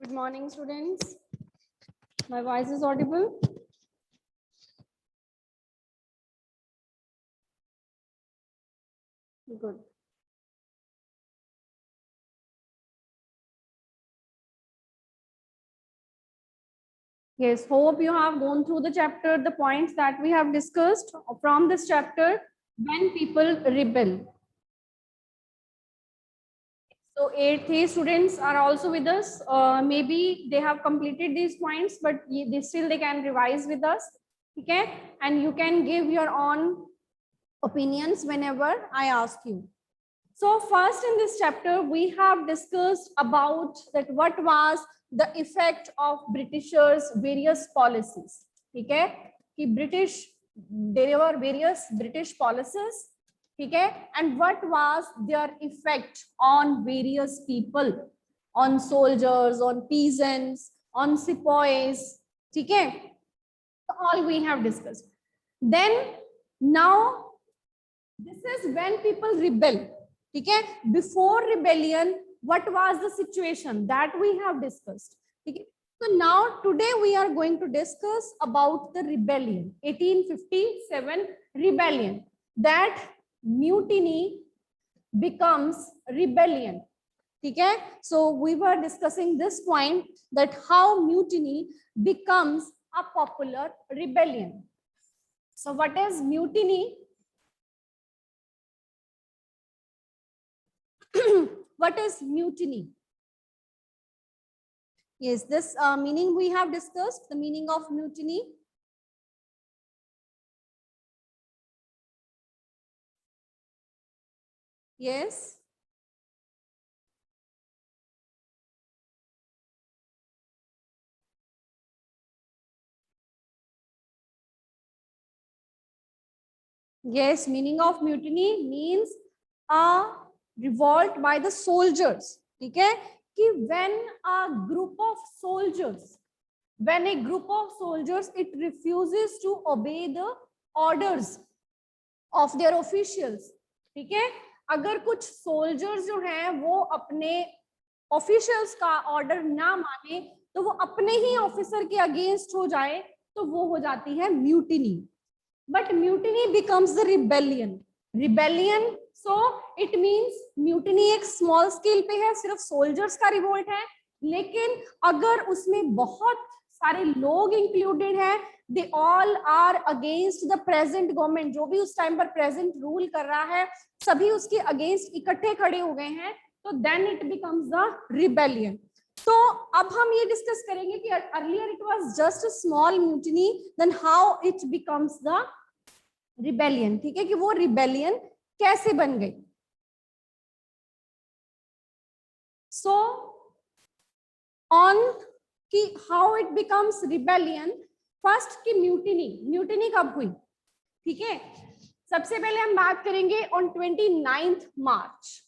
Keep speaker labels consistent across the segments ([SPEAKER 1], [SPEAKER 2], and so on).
[SPEAKER 1] Good morning, students. My voice is audible? Good. Yes, hope you have gone through the chapter, the points that we have discussed from this chapter, when people rebel. So 8th A students are also with us. Maybe they have completed these points, but still they can revise with us. Okay, and you can give your own opinions whenever I ask you. So first in this chapter, we have discussed about that what was the effect of Britishers' various policies. Okay, there were various British policies. Okay, and what was their effect on various people, on soldiers, on peasants, on sepoys. Okay, all we have discussed. Then now this is when people rebel. Okay, before rebellion, what was the situation that we have discussed? Okay, so now today we are going to discuss about the rebellion, 1857 rebellion, that mutiny becomes rebellion. Okay, so we were discussing this point, that how mutiny becomes a popular rebellion. So what is mutiny? What is mutiny? Yes, this meaning we have discussed, the meaning of mutiny. Yes. Yes, meaning of mutiny means a revolt by the soldiers. Okay, when a group of soldiers, it refuses to obey the orders of their officials. ठीक है, अगर कुछ soldiers जो हैं वो अपने officials का order ना माने, तो वो अपने ही ऑफिसर के अगेंस्ट हो जाए, तो वो हो जाती है mutiny. But mutiny becomes the rebellion. So it means mutiny एक स्मॉल स्केल पे है, सिर्फ सोल्जर्स का रिवोल्ट है, लेकिन अगर उसमें बहुत सारे लोग इंक्लूडेड हैं, they all are against the present government, जो भी उस टाइम पर प्रेजेंट रूल कर रहा है, सभी उसके अगेंस्ट इकट्ठे खड़े हो गए हैं, तो then it becomes the rebellion. तो अब हम ये डिस्कस करेंगे कि earlier it was just a small mutiny, then how it becomes the rebellion. ठीक है, कि वो रिबेलियन कैसे बन गई. सो ऑन कि how it becomes rebellion, first की म्यूटिनी कब हुई. ठीक है, सबसे पहले हम बात करेंगे ऑन 29 मार्च.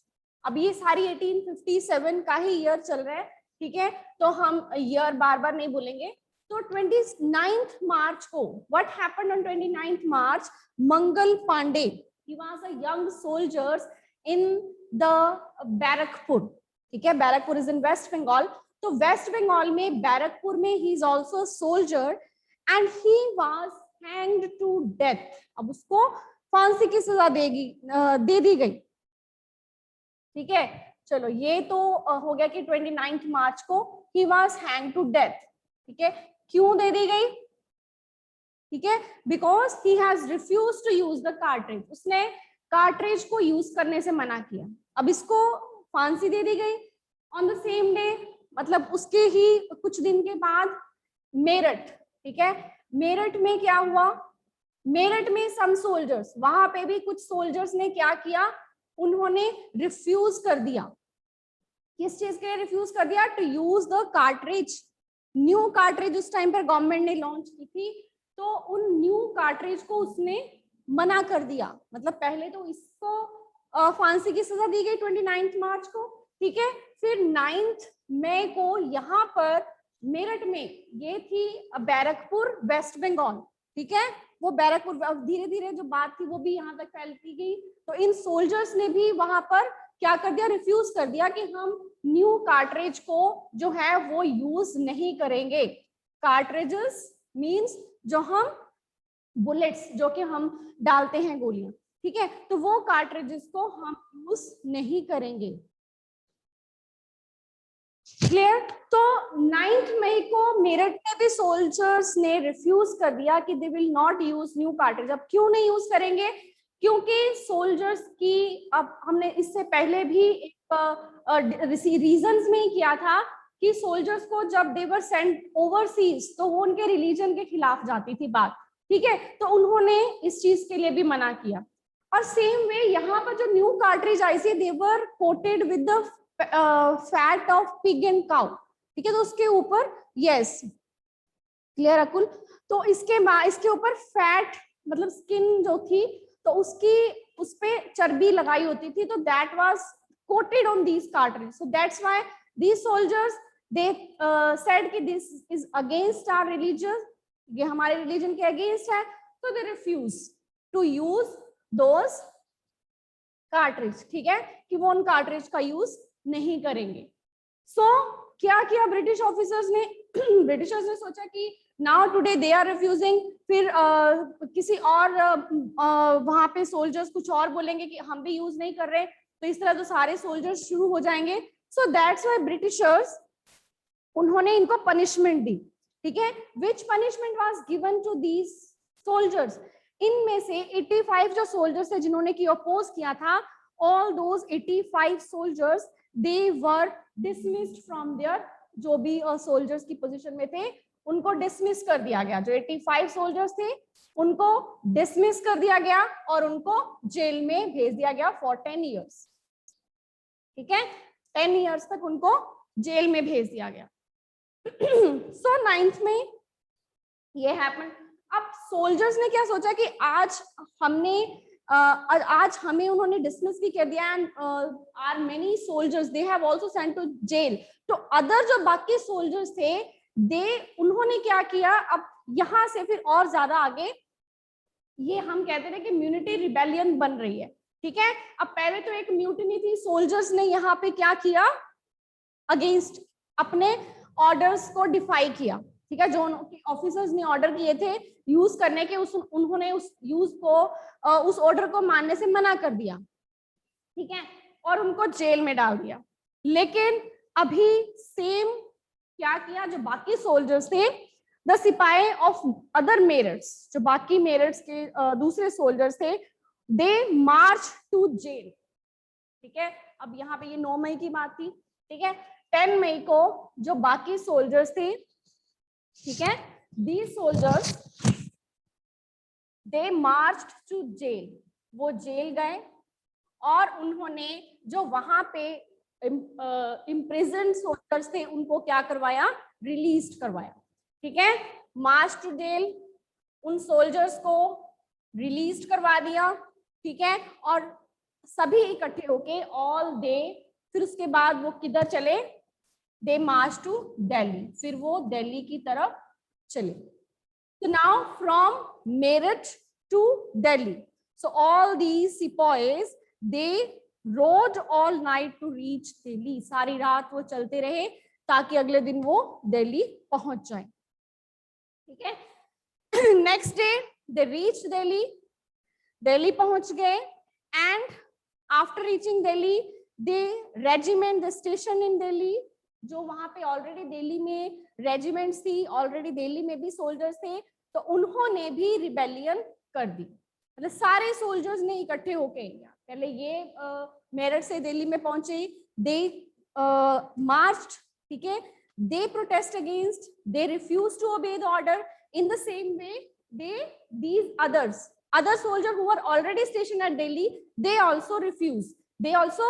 [SPEAKER 1] अब ये सारी 1857 का ही ईयर चल रहा है. ठीक है, तो हम ईयर बार बार नहीं बोलेंगे. तो 29 मार्च को what happened on 29 March, Mangal Pandey, he was a young soldiers in the Barrackpore. ठीक है, बैरकपुर इज इन वेस्ट बंगाल. तो वेस्ट बंगाल में बैरकपुर में he is also soldier and he was hanged to death. अब उसको फांसी की सजा दे दी गई. ठीक है, चलो ये तो हो गया कि 29 मार्च को he was hanged to death. ठीक है, क्यों दे दी गई. ठीक है, because he has refuse to use the cartridge. उसने कार्ट्रिज को यूज करने से मना किया. अब इसको फांसी दे दी गई ऑन द सेम डे, मतलब उसके ही कुछ दिन के बाद मेरठ. ठीक है, मेरठ में क्या हुआ, मेरठ में सम सोल्जर्स, वहां पे भी कुछ सोल्जर्स ने क्या किया, उन्होंने रिफ्यूज कर दिया. किस चीज के लिए रिफ्यूज कर दिया, to use the cartridge. New cartridge उस टाइम पर गवर्नमेंट ने लॉन्च की थी, तो उन न्यू कार्ट्रिज को उसने मना कर दिया. मतलब पहले तो इसको फांसी की सजा दी गई 29 मार्च को. ठीक है, फिर 9 मई को यहाँ पर मेरठ में, ये थी बैरकपुर वेस्ट बंगाल. ठीक है, वो बैरकपुर, धीरे धीरे जो बात थी वो भी यहाँ तक फैलती गई. तो इन सोल्जर्स ने भी वहां पर क्या कर दिया, रिफ्यूज कर दिया कि हम न्यू कार्ट्रिज को जो है वो यूज नहीं करेंगे। कार्ट्रिजेस मींस जो हम बुलेट्स जो कि हम डालते हैं गोलियां, ठीक है, तो वो कार्ट्रिजेस को हम यूज नहीं करेंगे। क्लियर? तो 9 मई को मेरठ में भी सोल्जर्स ने रिफ्यूज कर दिया कि they will not use new cartridge. अब क्यों नहीं यूज करेंगे? क्योंकि सोल्जर्स की, अब हमने इससे पहले भी एक रीजंस में ही किया था कि सोल्जर्स को जब दे वर सेंट ओवरसीज तो वो उनके रिलीजन के खिलाफ जाती थी बात, ठीक है, तो उन्होंने इस चीज के लिए भी मना किया। और सेम वे यहाँ पर जो न्यू कार्ट्रिज आई थी, they were coated with the fat of pig and cow, ठीक है, तो उसके ऊपर, यस क्लियर अकुल, तो इसके ऊपर फैट मतलब स्किन जो थी तो उस पे चर्बी लगाई होती थी, तो that was coated on these cartridge, so that's why these soldiers they said कि this is against our religion, ये हमारे रिलीजन के अगेंस्ट है, तो they refuse to use those cartridge, ठीक है, कि वो उन कार्ट्रिज का यूज नहीं करेंगे। सो क्या किया ब्रिटिश ऑफिसर्स ने? ब्रिटिशर्स ने सोचा कि now today they are refusing, फिर किसी और वहां पे सोल्जर्स कुछ और बोलेंगे कि हम भी यूज नहीं कर रहे, तो इस तरह तो सारे सोल्जर्स शुरू हो जाएंगे। सो दैट्स व्हाई ब्रिटिशर्स, उन्होंने इनको पनिशमेंट दी, ठीक है, which punishment was given to these soldiers. इनमें से 85 जो सोल्जर्स थे जिन्होंने की अपोज किया था, all those 85 soldiers they were dismissed from their, जो भी सोल्जर्स की पोजीशन में थे उनको डिसमिस कर दिया गया। जो 85 सोल्जर्स थे उनको डिसमिस कर दिया गया और उनको जेल में भेज दिया गया फॉर 10 इयर्स, ठीक है, 10 इयर्स तक उनको जेल में भेज दिया गया। सो 9th में ये हैपन। अब सोल्जर्स ने क्या सोचा कि आज हमें उन्होंने डिसमिस भी कर दिया, and are many soldiers they have also sent to jail, तो अदर जो बाकी सोल्जर्स थे उन्होंने क्या किया, अब यहां से फिर और ज्यादा आगे ये हम कहते थे कि म्यूनिटी रिबेलियन बन रही है, ठीक है। अब पहले तो एक म्यूटिनी थी, सोल्जर्स ने यहाँ पे क्या किया, अगेंस्ट अपने ऑर्डर्स को डिफाई किया, ठीक है, जो ऑफिसर्स ने ऑर्डर किए थे यूज करने के, उन्होंने उस यूज को उस ऑर्डर को मानने से मना कर दिया, ठीक है, और उनको जेल में डाल दिया। लेकिन अभी सेम क्या किया, जो बाकी सोल्जर्स थे, द सिपाही ऑफ अदर मेरट्स, जो बाकी मेरट्स के दूसरे सोल्जर्स थे, दे मार्च टू जेल, ठीक है। अब यहाँ पे ये 9 मई की बात थी, ठीक है। 10 मई को जो बाकी सोल्जर्स थे, ठीक है, these soldiers they marched to jail, वो जेल गए और उन्होंने जो वहां पे इम्प्रिजन्ड सोल्जर्स थे उनको क्या करवाया, रिलीज करवाया, ठीक है। मार्च टू जेल, उन सोल्जर्स को रिलीज करवा दिया, ठीक है, और सभी इकट्ठे होके ऑल डे, फिर उसके बाद वो किधर चले, दे मार्च टू दिल्ली, फिर वो दिल्ली की तरफ चले। So now from Meerut to Delhi, so all these sepoys they rode all night to reach Delhi, सारी रात वो चलते रहे ताकि अगले दिन वो दिल्ली पहुंच जाए, ठीक है। Next day they reached Delhi, Delhi पहुंच गए, and after reaching Delhi they regiment the station in Delhi, जो वहां पे ऑलरेडी दिल्ली में रेजिमेंट्स थी, ऑलरेडी दिल्ली में भी सोल्जर्स थे, तो उन्होंने भी रिबेलियन कर दी, मतलब सारे सोल्जर्स ने इकट्ठे होके, पहले ये मेरठ से दिल्ली में पहुंचे, दे मार्च्ड, ठीक है, they protest against, they refuse to obey the order, in the same way these other soldiers who were already stationed at Delhi, they also refused, they also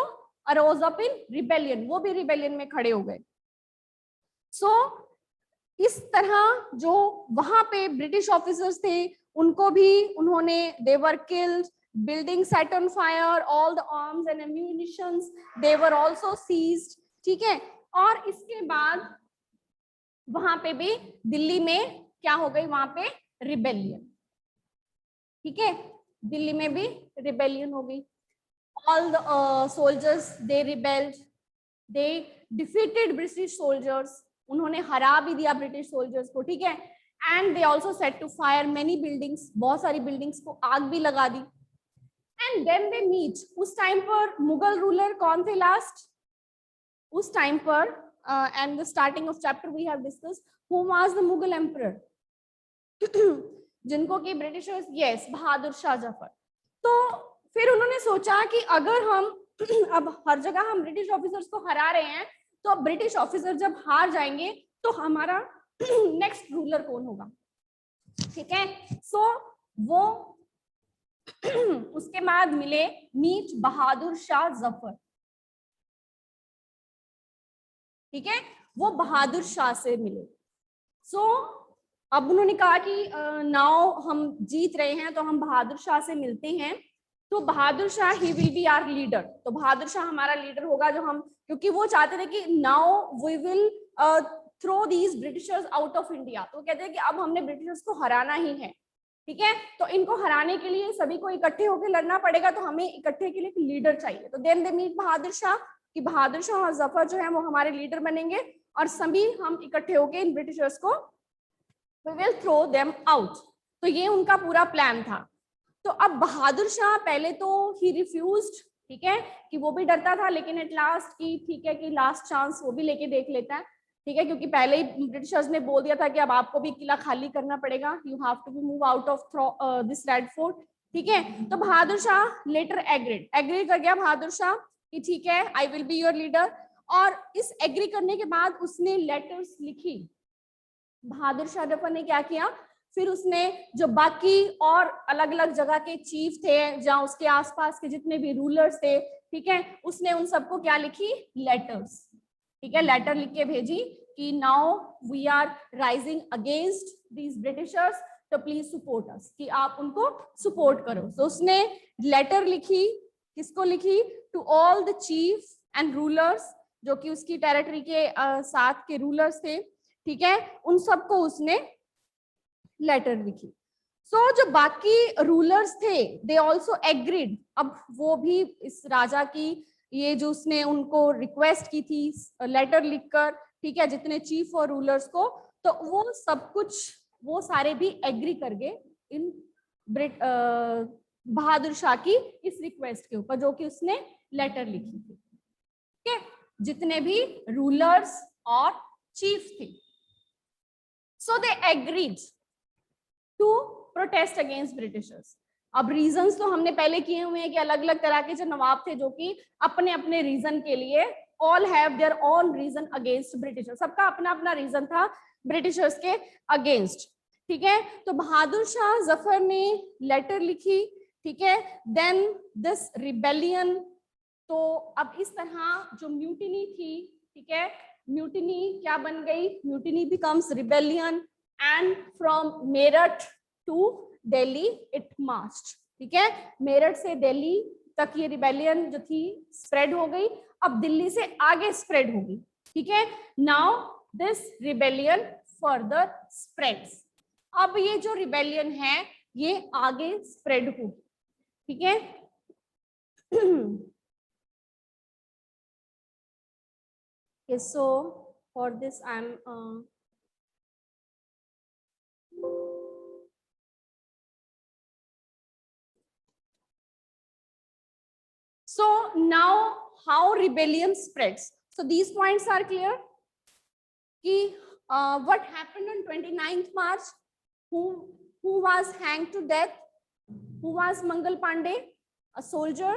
[SPEAKER 1] arose up in rebellion, वो भी rebellion में खड़े हो गए। सो इस तरह जो वहां पे ब्रिटिश ऑफिसर्स थे उनको भी उन्होंने, they were killed, buildings set on fire, all the arms and ammunitions they were also seized, ठीक है। और इसके बाद वहां पे भी दिल्ली में क्या हो गई, वहां पे रिबेलियन, ठीक है, दिल्ली में भी रिबेलियन हो गई। all the soldiers, they rebelled, they defeated British soldiers, उन्होंने हरा भी दिया ब्रिटिश सोल्जर्स को, ठीक है. And they also set to fire many buildings, बहुत सारी बिल्डिंग्स को आग भी लगा दी. And then they meet. उस टाइम पर मुगल रूलर कौन थे लास्ट? उस टाइम पर and the starting of chapter we have discussed who was the Mughal emperor, जिनको कि ब्रिटिशर्स, यस, बहादुर शाह जफर. तो फिर उन्होंने सोचा कि अगर हम अब हर जगह हम ब्रिटिश ऑफिसर्स को हरा रहे हैं, तो अब ब्रिटिश ऑफिसर जब हार जाएंगे तो हमारा नेक्स्ट रूलर कौन होगा, ठीक है. सो वो उसके बाद मिले मीट बहादुर शाह जफर, ठीक है, वो बहादुर शाह से मिले. सो अब उन्होंने कहा कि नाउ हम जीत रहे हैं तो हम बहादुर शाह से मिलते हैं. तो Bahadur Shah he will be our leader. तो बहादुर शाह हमारा लीडर होगा, जो हम, क्योंकि वो चाहते थे कि now we will throw these Britishers out of India. तो कहते हैं कि अब हमने ब्रिटिशर्स को हराना ही है, ठीक है. तो इनको हराने के लिए सभी को इकट्ठे होकर लड़ना पड़ेगा, तो हमें इकट्ठे के लिए एक लीडर चाहिए. तो then they meet Bahadur Shah, कि बहादुर शाह और जफर जो है वो हमारे लीडर बनेंगे और सभी हम इकट्ठे होकर इन ब्रिटिशर्स को we will throw them out. तो ये उनका पूरा प्लान था. तो अब बहादुर शाह पहले तो ही रिफ्यूज्ड, ठीक है, कि वो भी डरता था, लेकिन एट लास्ट की ठीक है कि लास्ट चांस वो भी लेके देख लेता है, ठीक है, क्योंकि पहले ही ब्रिटिशर्स ने बोल दिया था कि अब आपको भी किला खाली करना पड़ेगा, you have to be move out of this Red Fort, ठीक है. तो बहादुर शाह लेटर एग्री कर गया बहादुर शाह कि ठीक है, I will be your leader. और इस एग्री करने के बाद उसने लेटर्स लिखी. बहादुर शाह जफर ने क्या किया, फिर उसने जो बाकी और अलग अलग जगह के चीफ थे, जहां उसके आसपास के जितने भी रूलर्स थे, ठीक है, उसने उन सबको क्या लिखी, लेटर्स, ठीक है, लेटर लिख के भेजी कि now we are rising against these Britishers, तो प्लीज सपोर्ट अस, कि आप उनको सपोर्ट करो. तो उसने लेटर लिखी, किसको लिखी, to all the chief and rulers, जो कि उसकी टेरिटरी के साथ के रूलर्स थे, ठीक है, उन सबको उसने लेटर लिखी. सो जो बाकी रूलर्स थे दे ऑल्सो एग्रीड. अब वो भी इस राजा की ये जो उसने उनको रिक्वेस्ट की थी लेटर लिखकर, ठीक है, जितने चीफ और रूलर्स को, तो वो सब कुछ वो सारे भी एग्री कर गए इन बहादुर शाह की इस रिक्वेस्ट के ऊपर, जो कि उसने लेटर लिखी थी, ठीक है, जितने भी रूलर्स और चीफ थे. So they agreed to protest against Britishers. अब रीजंस तो हमने पहले किए हुए हैं कि अलग अलग तरह के जो नवाब थे, जो कि अपने अपने रीजन के लिए, all have their own reason against Britishers, सबका अपना अपना रीजन था ब्रिटिशर्स के अगेंस्ट, ठीक है. तो बहादुर शाह जफर ने लेटर लिखी, ठीक है, देन दिस रिबेलियन. तो अब इस तरह जो म्यूटिनी थी, ठीक है, म्यूटिनी क्या बन गई, mutiny becomes rebellion, and from Meerut to Delhi it marched, ठीक है, मेरठ से दिल्ली तक ये रिबेलियन जो थी स्प्रेड हो गई. अब दिल्ली से आगे स्प्रेड होगी, ठीक है. Now this rebellion further spreads. अब ये जो रिबेलियन है ये आगे स्प्रेड होगी, ठीक है. Okay, so for this I'm so now how rebellion spreads. So these points are clear. Ki what happened on 29th March? Who was hanged to death? Who was Mangal Pandey? A soldier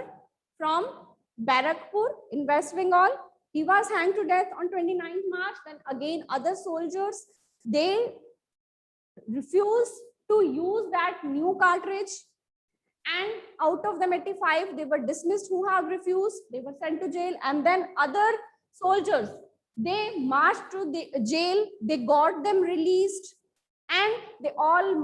[SPEAKER 1] from Barakpur in West Bengal. He was hanged to death on 29th March. Then again other soldiers, they refused to use that new cartridge, and out of them 85 they were dismissed who have refused, they were sent to jail. And then other soldiers, they marched to the jail, they got them released, and they all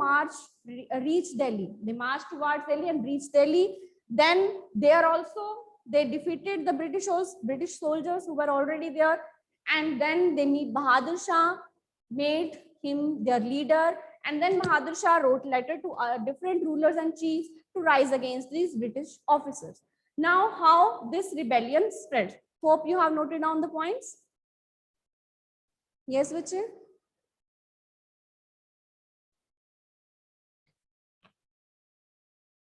[SPEAKER 1] reached Delhi. They marched towards Delhi and reached Delhi. Then there also they defeated the British soldiers who were already there, and then they meet Bahadur Shah, made him their leader, and then Bahadur Shah wrote letter to different rulers and chiefs to rise against these British officers. Now, how this rebellion spread? Hope you have noted down the points. Yes, Vijay?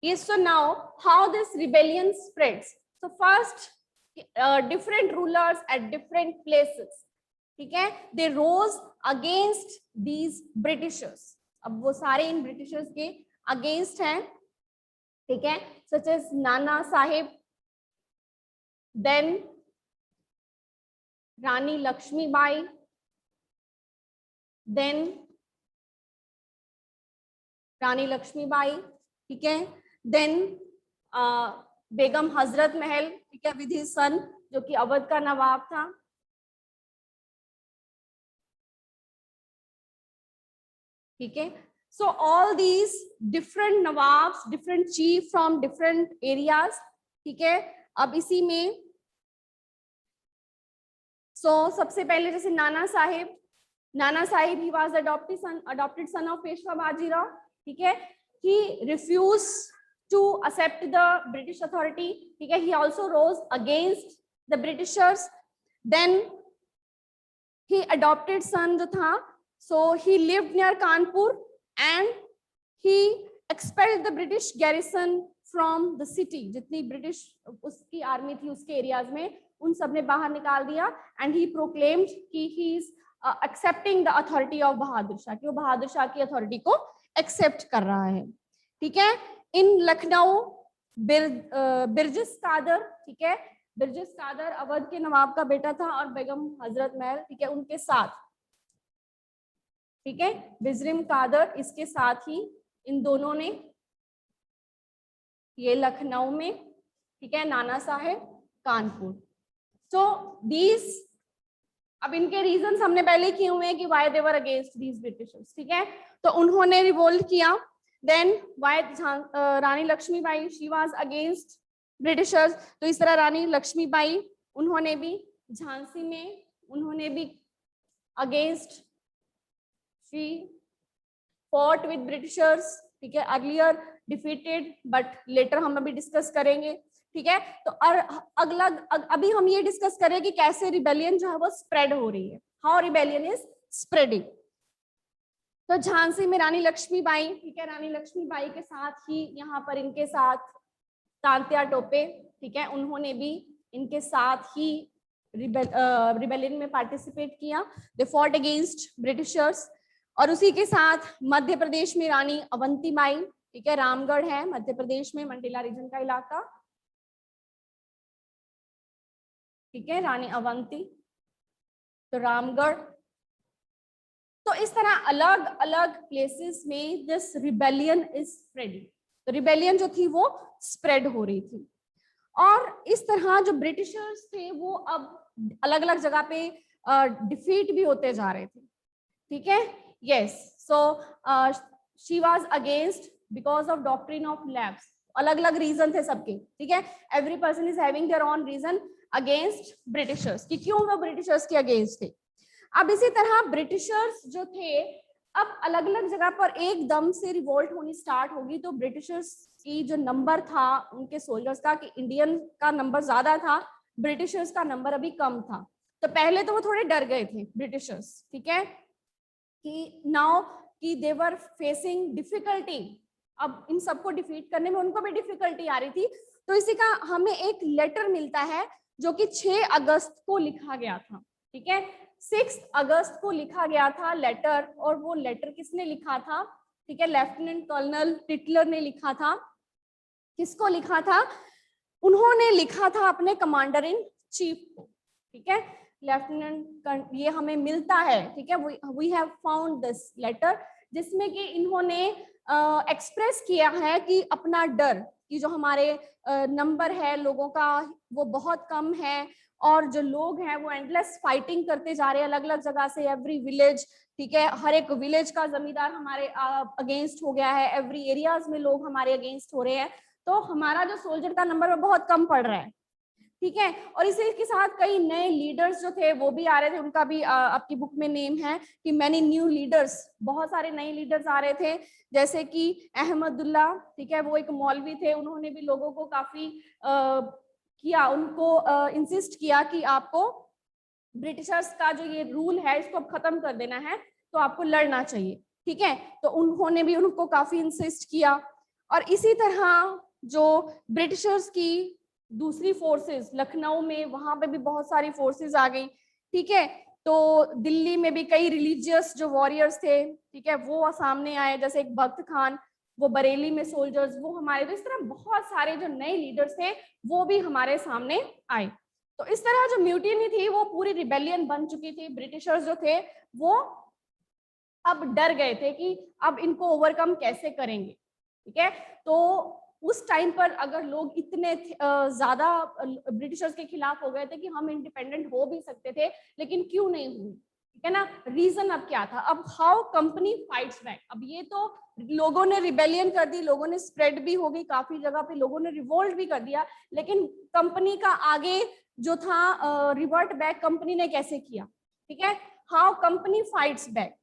[SPEAKER 1] Yes, so now how this rebellion spreads. So first, different rulers at different places, ठीक है, they rose against these Britishers. अब वो सारे इन Britishers के against हैं, ठीक है, such as Nana Sahib, then Rani Lakshmi Bai, then Rani Lakshmi Bai, ठीक है, then बेगम हजरत महल, ठीक है, विधि सन, जो कि अवध का नवाब था, ठीक है. So all these different nawabs, different chief from different areas, ठीक है. अब इसी में सबसे पहले जैसे Nana Sahib, he was adopted son of Peshwa Bajirao, ठीक है. He refused to accept the British authority, ठीक है. He also rose against the Britishers. Then he adopted son जो था, so he lived near Kanpur and he expelled the British garrison from the city. जितनी British उसकी army थी उसके areas में, उन सब ने बाहर निकाल दिया. And he proclaimed कि he is accepting the authority of Bahadur Shah, कि वो बहादुर शाह की अथॉरिटी को एक्सेप्ट कर रहा है, ठीक है. इन लखनऊ बिरजिस कादर, ठीक है, बिरजिस कादर अवध के नवाब का बेटा था और बेगम हजरत महल, ठीक है, उनके साथ, ठीक है, बिजरिम कादर, इसके साथ ही इन दोनों ने ये लखनऊ में, ठीक है, नाना साहेब कानपुर. सो दीज, अब इनके रीजंस हमने पहले किए हुए हैं कि why they were against these Britishers, ठीक है. तो उन्होंने रिवोल्ट किया. Then why Rani Lakshmibai, she was against Britishers. तो इस तरह रानी लक्ष्मीबाई, उन्होंने भी झांसी में, उन्होंने भी against, she fought with Britishers, ठीक है, अर्लियर डिफीटेड बट लेटर हम अभी डिस्कस करेंगे, ठीक है. तो अभी हम ये डिस्कस करें कि कैसे रिबेलियन जो है वो स्प्रेड हो रही है, हाउ रिबेलियन इज स्प्रेडिंग. तो झांसी में रानी लक्ष्मीबाई, ठीक है, रानी लक्ष्मीबाई के साथ ही यहाँ पर इनके साथ तांत्या टोपे, ठीक है, उन्होंने भी इनके साथ ही रिबेलियन में पार्टिसिपेट किया. They fought against Britishers. और उसी के साथ मध्य प्रदेश में रानी अवंतीबाई, ठीक है, रामगढ़ है मध्य प्रदेश में, मंडला रीजन का इलाका, ठीक है, रानी अवंती, तो रामगढ़. तो इस तरह अलग अलग प्लेसेस में दिस रिबेलियन इज स्प्रेडिंग. तो रिबेलियन जो थी वो स्प्रेड हो रही थी. और इस तरह जो ब्रिटिशर्स थे वो अब अलग अलग जगह पे डिफीट भी होते जा रहे थे, ठीक है. Yes, so she was against because of doctrine of lapse. अलग अलग रीजन थे सबके, ठीक है. Every person is having their own reason against Britishers, कि क्यों वो ब्रिटिशर्स के अगेंस्ट थे. अब इसी तरह ब्रिटिशर्स जो थे, अब अलग अलग जगह पर एकदम से रिवोल्ट होनी स्टार्ट होगी. तो ब्रिटिशर्स की जो नंबर था उनके सोल्जर्स का, कि इंडियन का नंबर ज्यादा था, ब्रिटिशर्स का नंबर अभी कम था. तो पहले तो वो थोड़े डर गए थे ब्रिटिशर्स, ठीक है, कि नाउ कि दे वर फेसिंग डिफिकल्टी. अब इन सबको डिफीट करने में उनको भी डिफिकल्टी आ रही थी. तो इसी का हमें एक लेटर मिलता है जो कि 6 अगस्त को लिखा गया था, ठीक है. 6 अगस्त को लिखा गया था लेटर. और वो लेटर किसने लिखा था, ठीक है, लेफ्टिनेंट कर्नल टिटलर ने लिखा था. किसको लिखा था? उन्होंने लिखा था अपने कमांडर इन चीफ को, ठीक है, लेफ्टिनेंट. ये हमें मिलता है, ठीक है, we have found this letter, जिसमें कि इन्होंने एक्सप्रेस किया है कि अपना डर, कि जो हमारे नंबर है लोगों का वो बहुत कम है, और जो लोग हैं वो एंडलेस फाइटिंग करते जा रहे हैं अलग अलग जगह से, एवरी विलेज, ठीक है, हर एक विलेज का जमींदार हमारे अगेंस्ट हो गया है, एवरी एरियाज में लोग हमारे अगेंस्ट हो रहे हैं. तो हमारा जो सोल्जर का नंबर वो बहुत कम पड़ रहा है. ठीक है। और इसी के साथ कई नए लीडर्स जो थे वो भी आ रहे थे, उनका भी आपकी बुक में नेम है कि मैनी न्यू लीडर्स, बहुत सारे नए लीडर्स आ रहे थे, जैसे कि अहमदुल्ला, ठीक है, वो एक मौलवी थे, उन्होंने भी लोगों को काफी किया, उनको इंसिस्ट किया कि आपको ब्रिटिशर्स का जो ये रूल है इसको अब खत्म कर देना है, तो आपको लड़ना चाहिए, ठीक है। तो उन्होंने भी उनको काफी इंसिस्ट किया। और इसी तरह जो ब्रिटिशर्स की दूसरी फोर्सेस लखनऊ में, वहां पे भी बहुत सारी फोर्सेस आ गई, ठीक है। तो दिल्ली में भी कई रिलीजियस जो वॉरियर्स थे, ठीक है, वो सामने आए, जैसे एक भक्त खान, वो बरेली में सोल्जर्स, वो हमारे, तो इस तरह बहुत सारे जो नए लीडर्स थे वो भी हमारे सामने आए। तो इस तरह जो म्यूटिनी थी वो पूरी रिबेलियन बन चुकी थी। ब्रिटिशर्स जो थे वो अब डर गए थे कि अब इनको ओवरकम कैसे करेंगे, ठीक है। तो उस टाइम पर अगर लोग इतने ज्यादा ब्रिटिशर्स के खिलाफ हो गए थे कि हम इंडिपेंडेंट हो भी सकते थे, लेकिन क्यों नहीं हुई, ठीक है ना। रीजन अब क्या था, अब हाउ कंपनी फाइट्स बैक। अब ये तो लोगों ने रिबेलियन कर दी, लोगों ने स्प्रेड भी हो गई, काफी जगह पे लोगों ने रिवोल्ट भी कर दिया, लेकिन कंपनी का आगे जो था रिवर्ट बैक कंपनी ने कैसे किया, ठीक है। हाउ कंपनी फाइट्स बैक,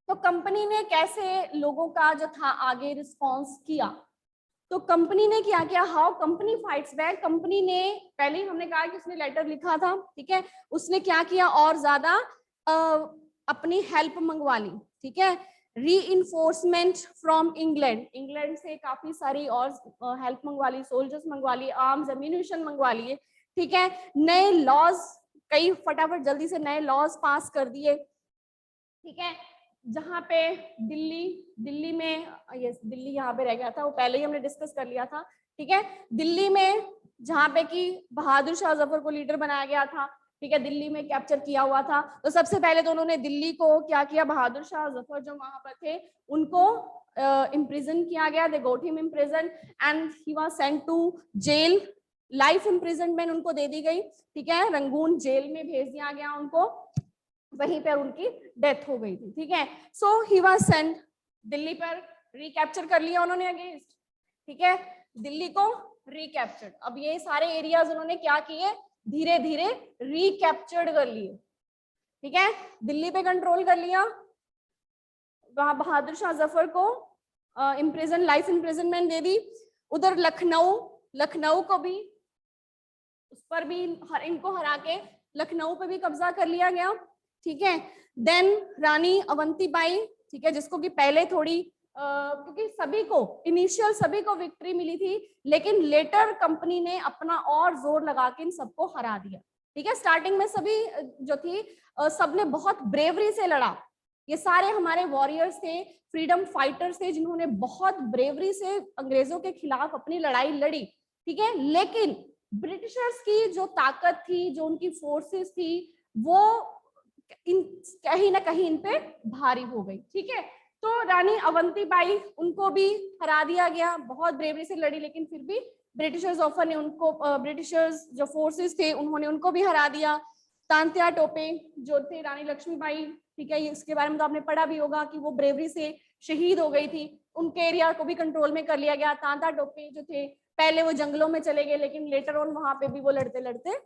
[SPEAKER 1] तो कंपनी ने कैसे लोगों का जो था आगे रिस्पॉन्स किया। तो कंपनी ने क्या किया, how company fights back, company ने पहले ही हमने कहा कि उसने लेटर लिखा था, ठीक है, उसने क्या किया और ज्यादा अपनी हेल्प मंगवा ली, ठीक है। रीइंफोर्समेंट फ्रॉम इंग्लैंड, इंग्लैंड से काफी सारी और हेल्प मंगवा ली, सोल्जर्स मंगवा लिए, आर्म्स एम्यूनिशन मंगवा लिए, ठीक है। नए लॉज, कई फटाफट जल्दी से नए लॉज पास कर दिए, ठीक है। जहाँ पे दिल्ली में, यस दिल्ली यहाँ पे रह गया था, वो पहले ही हमने डिस्कस कर लिया था, ठीक है। दिल्ली में जहाँ पे कि बहादुर शाह जफर को लीडर बनाया गया था, ठीक है, दिल्ली में कैप्चर किया हुआ था। तो सबसे पहले तो उन्होंने दिल्ली को क्या किया, बहादुर शाह जफर जो वहां पर थे उनको इम्प्रिजन किया गया, they got him imprison and he was sent to jail, life imprisonment उनको दे दी गई, ठीक है, रंगून जेल में भेज दिया गया उनको, वहीं पर उनकी डेथ हो गई थी, ठीक है। सो ही वाज सेंट, दिल्ली पर रिकैप्चर कर लिया उन्होंने अगेंस्ट, ठीक है, दिल्ली को रिकैप्चर्ड। अब ये सारे एरियाज उन्होंने क्या किए, धीरे धीरे रिकैप्चर्ड कर लिए, ठीक है। दिल्ली पे कंट्रोल कर लिया, वहां बहादुर शाह जफर को इम्प्रिजन, लाइफ इम्प्रिजनमेंट दे दी। उधर लखनऊ को भी, उस पर भी इनको हरा के लखनऊ पे भी कब्जा कर लिया गया, ठीक है। देन रानी अवंतीबाई, ठीक है, जिसको कि पहले थोड़ी क्योंकि सभी को इनिशियल सभी को विक्ट्री मिली थी, लेकिन लेटर कंपनी ने अपना और जोर लगा के इन सबको हरा दिया, ठीक है। स्टार्टिंग में सभी जो थी सबने बहुत ब्रेवरी से लड़ा, ये सारे हमारे वॉरियर्स थे, फ्रीडम फाइटर्स थे, जिन्होंने बहुत ब्रेवरी से अंग्रेजों के खिलाफ अपनी लड़ाई लड़ी, ठीक है। लेकिन ब्रिटिशर्स की जो ताकत थी, जो उनकी फोर्सेस थी, वो कहीं ना कहीं इन पे भारी हो गई, ठीक है। तो रानी अवंतीबाई, उनको भी हरा दिया गया, बहुत ब्रेवरी से लड़ी, लेकिन फिर भी ब्रिटिशर्स ऑफर ने उनको, ब्रिटिशर्स जो फोर्सेस थे उन्होंने उनको भी हरा दिया। तांत्या टोपे जो थे, रानी लक्ष्मीबाई, ठीक है, इसके बारे में तो आपने पढ़ा भी होगा कि वो ब्रेवरी से शहीद हो गई थी, उनके एरिया को भी कंट्रोल में कर लिया गया। तांत्या टोपे जो थे पहले वो जंगलों में चले गए, लेकिन लेटर ऑन वहां पे भी वो लड़ते लड़ते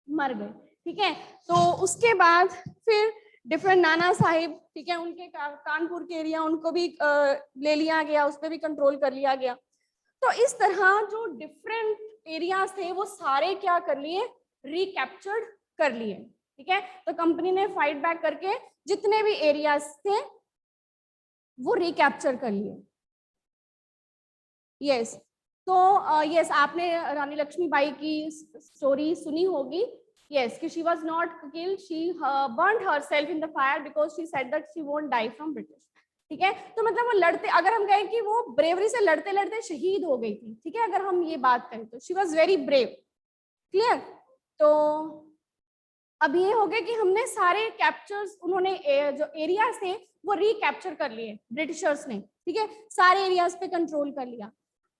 [SPEAKER 1] मर गए, ठीक है। तो उसके बाद फिर डिफरेंट नाना साहिब, ठीक है, उनके कानपुर के एरिया, उनको भी ले लिया गया, उस पर भी कंट्रोल कर लिया गया। तो इस तरह जो डिफरेंट एरियाज थे वो सारे क्या कर लिए, रिकैप्चर्ड कर लिए, ठीक है। तो कंपनी ने फाइट बैक करके जितने भी एरियाज थे वो रिकैप्चर कर लिए। यस, तो यस आपने रानी लक्ष्मीबाई की स्टोरी सुनी होगी। Yes, she was not killed. She burned herself in the fire because she said that she won't die from British. ठीक है, तो मतलब वो लड़ते, अगर हम कहें कि वो ब्रेवरी से लड़ते लड़ते शहीद हो गई थी, ठीक है, अगर हम ये बात करें तो she was very brave. Clear? तो अब ये हो गया कि हमने सारे कैप्चर्स, उन्होंने जो एरियाज थे वो रिकैप्चर कर लिए ब्रिटिशर्स ने, ठीक है, सारे एरियाज पे कंट्रोल कर लिया।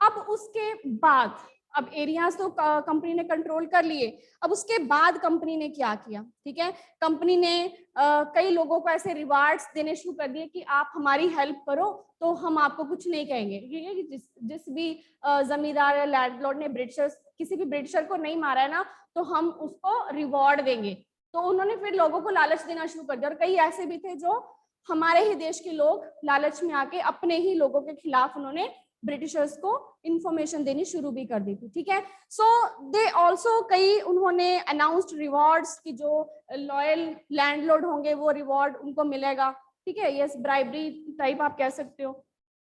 [SPEAKER 1] अब उसके बाद, अब एरियाज तो कंपनी ने कंट्रोल कर लिए, अब उसके बाद कंपनी ने क्या किया, ठीक है, कंपनी ने कई लोगों को ऐसे रिवार्ड्स देने शुरू कर दिए कि आप हमारी हेल्प करो तो हम आपको कुछ नहीं कहेंगे, ठीक है। जिस भी जमींदार या लैंडलॉर्ड ने ब्रिटिशर्स किसी भी ब्रिटिशर को नहीं मारा है ना तो हम उसको रिवॉर्ड देंगे। तो उन्होंने फिर लोगों को लालच देना शुरू कर दिया, और कई ऐसे भी थे जो हमारे ही देश के लोग लालच में आके अपने ही लोगों के खिलाफ उन्होंने ब्रिटिशर्स को इंफॉर्मेशन देनी शुरू भी कर दी थी। ठीक है, सो दे ऑल्सो कई उन्होंने अनाउंस्ड रिवॉर्ड्स कि जो लॉयल लैंडलॉर्ड होंगे वो रिवॉर्ड उनको मिलेगा। ठीक है, यस, ब्राइबरी टाइप आप कह सकते हो।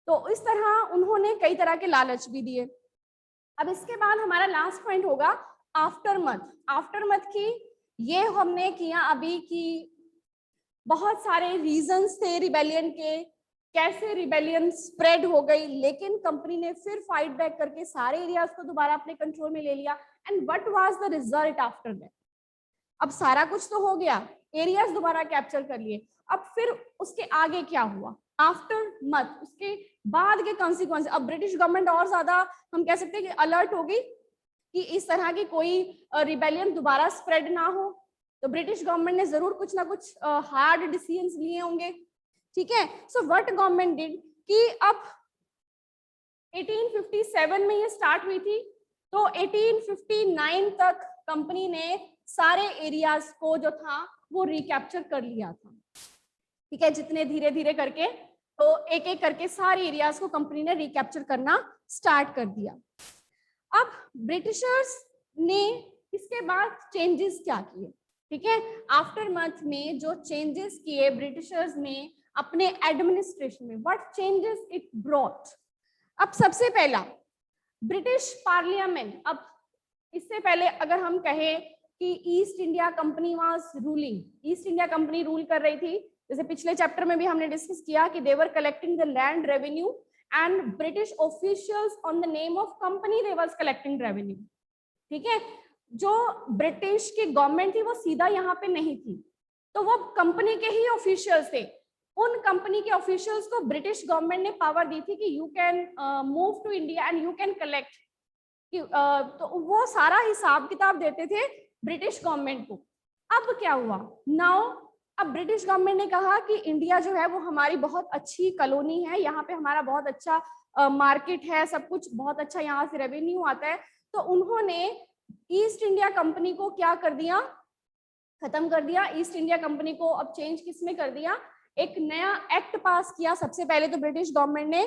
[SPEAKER 1] तो इस तरह उन्होंने कई तरह के लालच भी दिए। अब इसके बाद हमारा लास्ट पॉइंट होगा आफ्टरमथ। आफ्टरमथ की ये हमने किया अभी कि बहुत सारे रीजंस थे रिबेलियन के, कैसे रिबेलियन स्प्रेड हो गई, लेकिन कंपनी ने फिर फाइट बैक करके सारे एरियाज को दोबारा अपने कंट्रोल में ले लिया। And what was the result after that? अब सारा कुछ तो हो गया, एरियाज दोबारा कैप्चर कर लिए, अब फिर उसके आगे क्या हुआ आफ्टर मथ, उसके बाद के कॉन्सिक्वेंस। अब ब्रिटिश गवर्नमेंट और ज्यादा हम कह सकते हैं कि अलर्ट होगी कि इस तरह की कोई रिबेलियन दोबारा स्प्रेड ना हो। तो ब्रिटिश गवर्नमेंट ने जरूर कुछ ना कुछ हार्ड डिसीजंस लिए होंगे। ठीक है, सो व्हाट गवर्नमेंट डिड कि अब 1857 में ये स्टार्ट हुई थी, तो 1859 तक कंपनी ने सारे एरियाज को जो था वो रिकैप्चर कर लिया था। ठीक है, जितने धीरे धीरे करके, तो एक एक करके सारे एरियाज को कंपनी ने रिकैप्चर करना स्टार्ट कर दिया। अब ब्रिटिशर्स ने इसके बाद चेंजेस क्या किए? ठीक है, आफ्टर मंथ में जो चेंजेस किए ब्रिटिशर्स ने अपने एडमिनिस्ट्रेशन में, व्हाट चेंजेस इट ब्रॉट। अब सबसे पहला ब्रिटिश पार्लियामेंट। अब इससे पहले अगर हम कहें कि east India company was ruling, east India company rule कर रही थी, जैसे पिछले चैप्टर में भी हमने डिस्कस किया कि they were collecting the land revenue and British officials on the name of company they was collecting revenue. ठीक है, जो ब्रिटिश की गवर्नमेंट थी वो सीधा यहाँ पे नहीं थी, तो वो कंपनी के ही ऑफिशियल्स थे। उन कंपनी के ऑफिशियल्स को ब्रिटिश गवर्नमेंट ने पावर दी थी कि you can move to India and you can collect, तो वो सारा हिसाब किताब देते थे ब्रिटिश गवर्नमेंट को। अब क्या हुआ नाउ, अब ब्रिटिश गवर्नमेंट ने कहा कि इंडिया जो है वो हमारी बहुत अच्छी कॉलोनी है, यहाँ पे हमारा बहुत अच्छा मार्केट है, सब कुछ बहुत अच्छा यहाँ से रेवेन्यू आता है। तो उन्होंने ईस्ट इंडिया कंपनी को क्या कर दिया, खत्म कर दिया। ईस्ट इंडिया कंपनी को अब चेंज किस में कर दिया, एक नया एक्ट पास किया। सबसे पहले तो ब्रिटिश गवर्नमेंट ने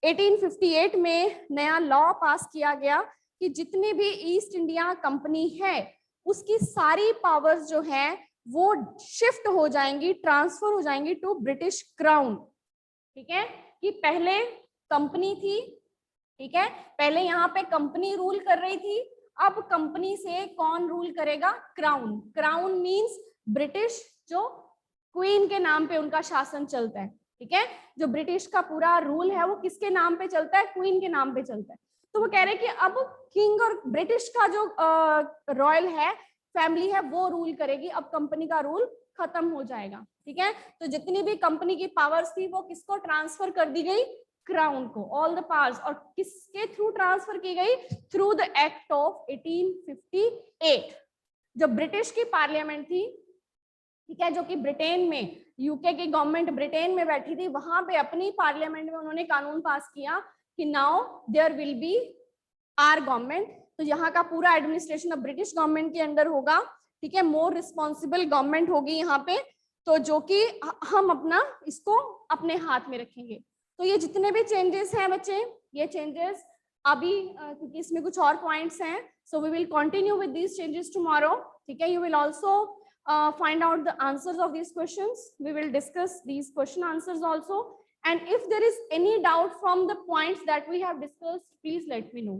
[SPEAKER 1] 1858 में नया लॉ पास किया गया कि जितनी भी ईस्ट इंडिया कंपनी है उसकी सारी पावर्स जो है वो शिफ्ट हो जाएंगी, ट्रांसफर हो जाएंगी टू ब्रिटिश क्राउन। ठीक है, कि पहले कंपनी थी, ठीक है, पहले यहाँ पे कंपनी रूल कर रही थी, अब कंपनी से कौन रूल करेगा, क्राउन। क्राउन मींस ब्रिटिश, जो क्वीन के नाम पे उनका शासन चलता है। ठीक है, जो ब्रिटिश का पूरा रूल है वो किसके नाम पे चलता है, क्वीन के नाम पे चलता है। तो वो कह रहे हैं कि अब किंग और ब्रिटिश का जो रॉयल है, फैमिली है, वो रूल करेगी, अब कंपनी का रूल खत्म हो जाएगा। ठीक है, तो जितनी भी कंपनी की पावर्स थी वो किसको ट्रांसफर कर दी गई, क्राउन को, ऑल द पावर्स। और किसके थ्रू ट्रांसफर की गई, थ्रू द एक्ट ऑफ 1858। जो ब्रिटिश की पार्लियामेंट थी, ठीक है, जो कि ब्रिटेन में, यूके की गवर्नमेंट ब्रिटेन में बैठी थी, वहां पे अपनी पार्लियामेंट में उन्होंने कानून पास किया कि now there will be our government. तो यहाँ का पूरा एडमिनिस्ट्रेशन अब ब्रिटिश गवर्नमेंट के अंडर होगा। ठीक है, मोर रिस्पॉन्सिबल गवर्नमेंट होगी यहाँ पे, तो जो कि हम अपना इसको अपने हाथ में रखेंगे। तो ये जितने भी चेंजेस हैं बच्चे, ये चेंजेस अभी क्योंकि इसमें कुछ और पॉइंट्स हैं, so we will continue with these changes tomorrow. ठीक है, you will also find out the answers of these questions. We will discuss these question answers also, and if there is any doubt from the points that we have discussed, please let me know.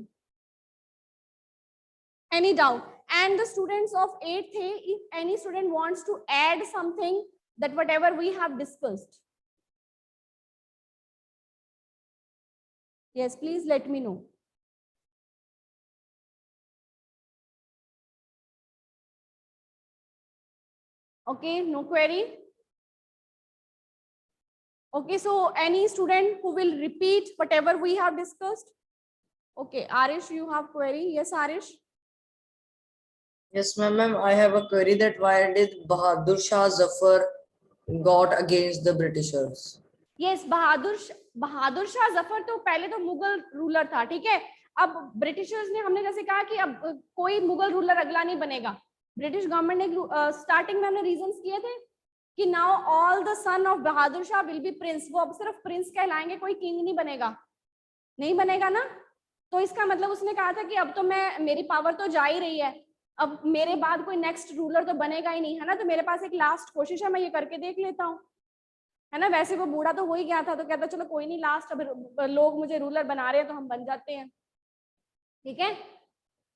[SPEAKER 1] Any doubt? And the students of 8th A, if any student wants to add something that whatever we have discussed, yes, please let me know. Okay, no query. Okay, so any student who will repeat whatever we have discussed? Okay, Arish, you have query? Yes, Arish.
[SPEAKER 2] Yes, ma'am. I have a query that why did Bahadur Shah Zafar got against the Britishers?
[SPEAKER 1] Yes, बहादुर शाह जफर तो पहले तो Mughal ruler था। ठीक है, अब Britishers ने, हमने जैसे कहा कि अब कोई मुगल रूलर अगला नहीं बनेगा, ब्रिटिश गवर्नमेंट ने स्टार्टिंग में हमने रीजंस किए थे कि now all the son of Bahadur Shah will be Prince, वो अब सिर्फ प्रिंस कहलाएंगे, कोई किंग नहीं बनेगा, नहीं बनेगा ना। तो इसका मतलब उसने कहा था कि अब तो मैं, मेरी पावर तो जा ही रही है, अब मेरे बाद कोई नेक्स्ट रूलर तो बनेगा ही नहीं, है ना, तो मेरे पास एक लास्ट कोशिश है, मैं ये करके देख लेता हूँ, है ना। वैसे वो बूढ़ा तो हो ही गया था, तो कहता चलो कोई नहीं, लास्ट अब लोग मुझे रूलर बना रहे हैं तो हम बन जाते हैं, ठीक है।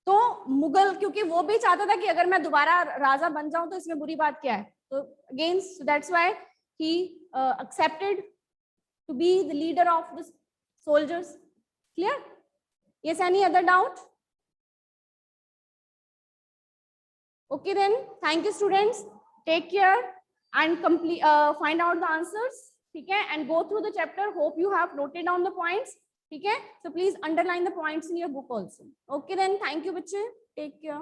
[SPEAKER 1] तो मुगल, क्योंकि वो भी चाहता था कि अगर मैं दोबारा राजा बन जाऊं तो इसमें बुरी बात क्या है, तो again that's why he accepted to be the leader of the soldiers. Clear? Yes, any other doubt? Okay then, thank you students, take care and complete find out the answers, ठीक है, and go through the chapter. Hope you have noted down the points, ठीक है, so please underline the points in your book also. Okay then, thank you बच्चे, take care.